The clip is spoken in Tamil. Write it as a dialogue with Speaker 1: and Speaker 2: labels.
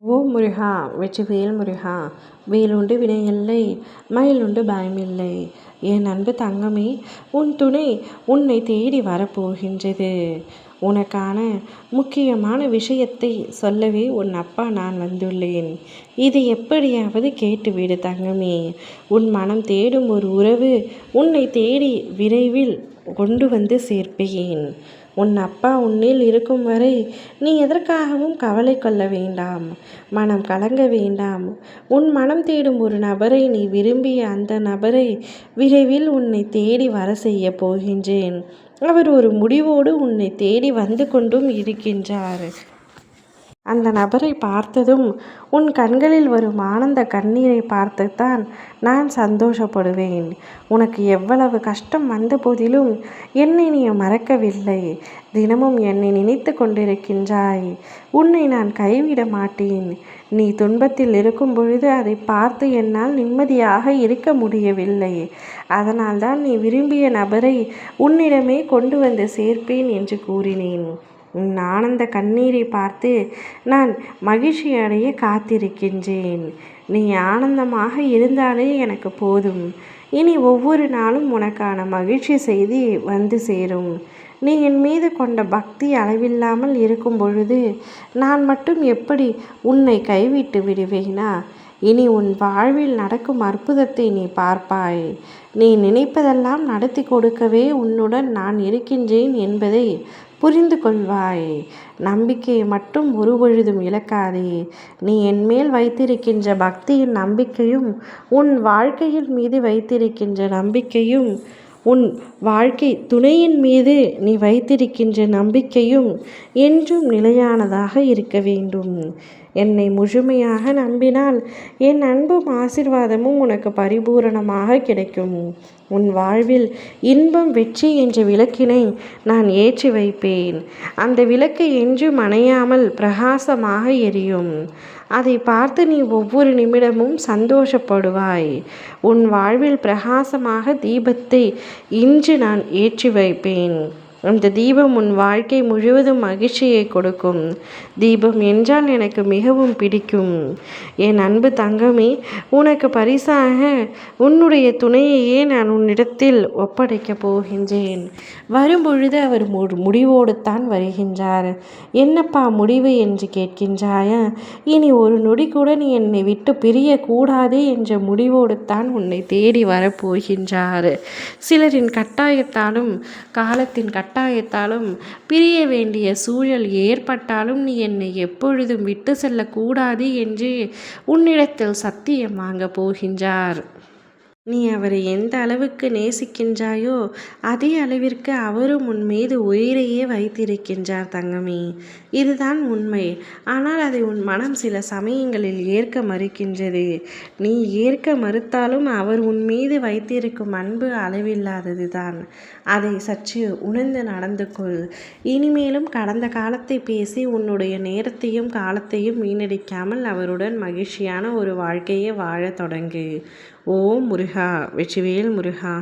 Speaker 1: ஓம் முருகா வெற்றிவேல் முருகா! வேலுண்டு வினையில்லை, மயிலுண்டு பயமில்லை. என் அன்பு தங்கமே, உன் துணை உன்னை தேடி வரப்போகின்றது. உனக்கான முக்கியமான விஷயத்தை சொல்லவே உன் அப்பா நான் வந்துள்ளேன். இதை எப்படியாவது கேட்டுவிடு தங்கமே. உன் மனம் தேடும் ஒரு உறவு உன்னை தேடி விரைவில் கொண்டு வந்து சேர்ப்பேன். உன் அப்பா உன்னில் இருக்கும் வரை நீ எதற்காகவும் கவலை கொள்ள வேண்டாம், மனம் கலங்க வேண்டாம். உன் மனம் தேடும் ஒரு நபரை, நீ விரும்பிய அந்த நபரை விரைவில் உன்னை தேடி வர செய்ய போகின்றேன். அவர் ஒரு முடிவோடு உன்னை தேடி வந்து கொண்டும் இருக்கின்றார். அந்த நபரை பார்த்ததும் உன் கண்களில் வரும் ஆனந்த கண்ணீரை பார்த்துத்தான் நான் சந்தோஷப்படுவேன். உனக்கு எவ்வளவு கஷ்டம் வந்த போதிலும் என்னை நீ மறக்கவில்லை. தினமும் என்னை நினைத்து கொண்டிருக்கின்றாய். உன்னை நான் கைவிட மாட்டேன். நீ துன்பத்தில் இருக்கும் பொழுது அதை பார்த்து என்னால் நிம்மதியாக இருக்க முடியவில்லை. அதனால்தான் நீ விரும்பிய நபரை உன்னிடமே கொண்டு வந்து சேர்ப்பேன் என்று கூறினேன். உன் ஆனந்த கண்ணீரை பார்த்து நான் மகிழ்ச்சி அடைய காத்திருக்கின்றேன். நீ ஆனந்தமாக இருந்தாலே எனக்கு போதும். இனி ஒவ்வொரு நாளும் உனக்கான மகிழ்ச்சி செய்தி வந்து சேரும். நீ என் மீது கொண்ட பக்தி அளவில்லாமல் இருக்கும் பொழுது நான் மட்டும் எப்படி உன்னை கைவிட்டு விடுவேனா? இனி உன் வாழ்வில் நடக்கும் அற்புதத்தை நீ பார்ப்பாய். நீ நினைப்பதெல்லாம் நடத்தி கொடுக்கவே உன்னுடன் நான் இருக்கின்றேன் என்பதை புரிந்து கொள்வாய். நம்பிக்கையை மட்டும் ஒருபொழுதும் இழக்காதே. நீ என்மேல் வைத்திருக்கின்ற பக்தியின் நம்பிக்கையும், உன் வாழ்க்கையின் மீது வைத்திருக்கின்ற நம்பிக்கையும், உன் வாழ்க்கை துணையின் மீது நீ வைத்திருக்கின்ற நம்பிக்கையும் என்றும் நிலையானதாக இருக்க வேண்டும். என்னை முழுமையாக நம்பினால் என் அன்பும் ஆசீர்வாதமும் உனக்கு பரிபூரணமாக கிடைக்கும். உன் வாழ்வில் இன்பம் வெற்றி என்ற விளக்கினை நான் ஏற்றி வைப்பேன். அந்த விளக்கு என்றும் அணையாமல் பிரகாசமாக எரியும். அதை பார்த்து நீ ஒவ்வொரு நிமிடமும் சந்தோஷப்படுவாய். உன் வாழ்வில் பிரகாசமாக தீபத்தை இன்று நான் ஏற்றி வைப்பேன். அந்த தீபம் உன் வாழ்க்கை முழுவதும் மகிழ்ச்சியை கொடுக்கும். தீபம் என்றால் எனக்கு மிகவும் பிடிக்கும். என் அன்பு தங்கமே, உனக்கு பரிசாக உன்னுடைய துணையையே நான் உன்னிடத்தில் ஒப்படைக்கப் போகின்றேன். வரும்பொழுது அவர் முடிவோடு தான் வருகின்றார். என்னப்பா முடிவு என்று கேட்கின்றாயா? இனி ஒரு நொடி கூட நீ என்னை விட்டு பிரியக்கூடாது என்ற முடிவோடு தான் உன்னை தேடி வரப்போகின்றார். சிலரின் கட்டாயத்தாலும் காலத்தின் கட்டாயத்தாலும் பிரிய வேண்டிய சூழல் ஏற்பட்டாலும் நீ என்னை எப்பொழுதும் விட்டு செல்லக்கூடாது என்று உன்னிடத்தில் சத்தியம் வாங்க போகின்றார். நீ அவரை எந்த அளவுக்கு நேசிக்கின்றாயோ அதே அளவிற்கு அவரும் உன் மீது உயிரையே வைத்திருக்கின்றார் தங்கமே. இதுதான் உண்மை. ஆனால் அதை உன் மனம் சில சமயங்களில் ஏற்க மறுக்கின்றது. நீ ஏற்க மறுத்தாலும் அவர் உன் மீது வைத்திருக்கும் அன்பு அளவில்லாதது தான். அதை சற்று உணர்ந்து நடந்து கொள். இனிமேலும் கடந்த காலத்தை பேசி உன்னுடைய நேரத்தையும் காலத்தையும் வீணடிக்காமல் அவருடன் மகிழ்ச்சியான ஒரு வாழ்க்கையை வாழ தொடங்கு. ஓம் முருகா வெற்றிவேல் முருகா!